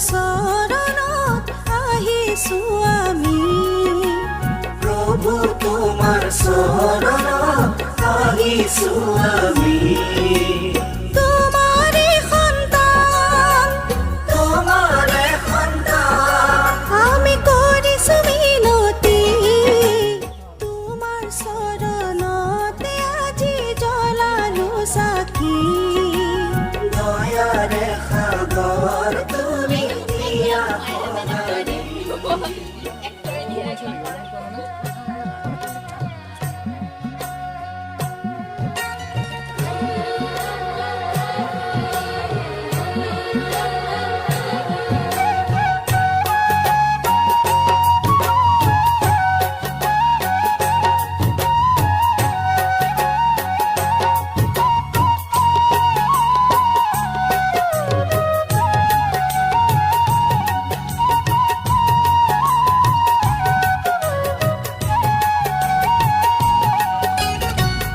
शरणत आहिछु आमी प्रभु तुम्हार शरणत आहिछु आमी তোমাৰে সন্তান আমি কৰিছো মিনতি তোমাৰ শৰণতে আজি জ্বলালো চাকি দয়াৰে সাগৰ তুমি দিয়া সহাৰি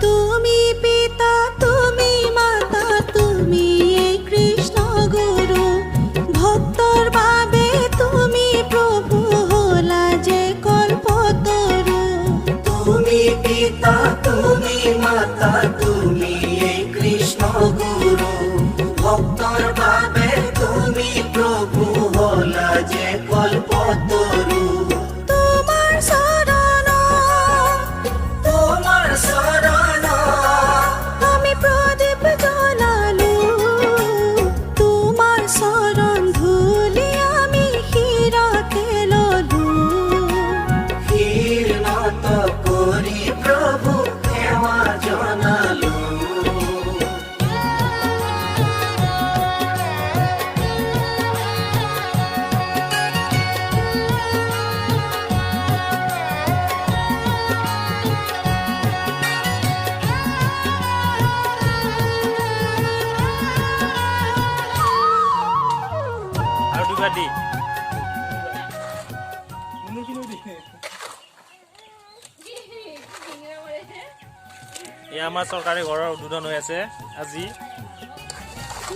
তুমি পিতা তুমি মাতা তুমি এই কৃষ্ণ গুৰু ভক্তৰ বাবে তুমি প্ৰভু হলা যে কল্পতৰু তুমি পিতা তুমি মাতা তুমি এই কৃষ্ণ গুৰু ভক্তৰ বাবে তুমি প্ৰভু হলা যে কল্পতৰু তোমাৰ শৰণ আমি প্ৰদীপ জ্বলালো তোমাৰ শৰণ ধূলি আমি শিৰতে ললো হীনত কৰি প্ৰভু সেৱা জনালো আমাৰ চৰকাৰী ঘৰৰ উদ্বোধন হৈ আছে আজি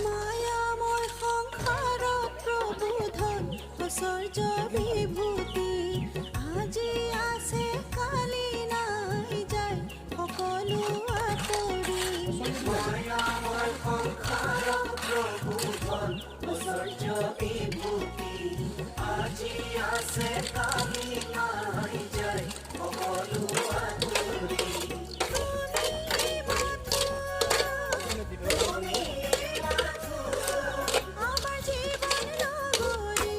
মায়াময় সংসাৰত প্ৰভুধন ঐশ্বৰ্য বিভূতি আজি আছে কালি নাই যায় সকলো আঁতৰি মায়াময় সংসাৰত প্ৰভু ধন ঐশ্বৰ্য বিভূতি আজি আছে কালি নাই যায় সকলো আঁতৰি আমাৰ জীৱন নগৰী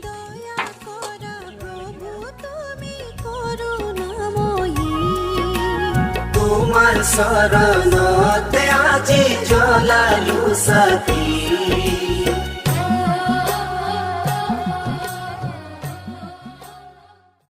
দয়া কৰা প্ৰভু তুমি কৰোণাময়ী তোমাৰ শৰণতে আজি জ্বলালো চাকি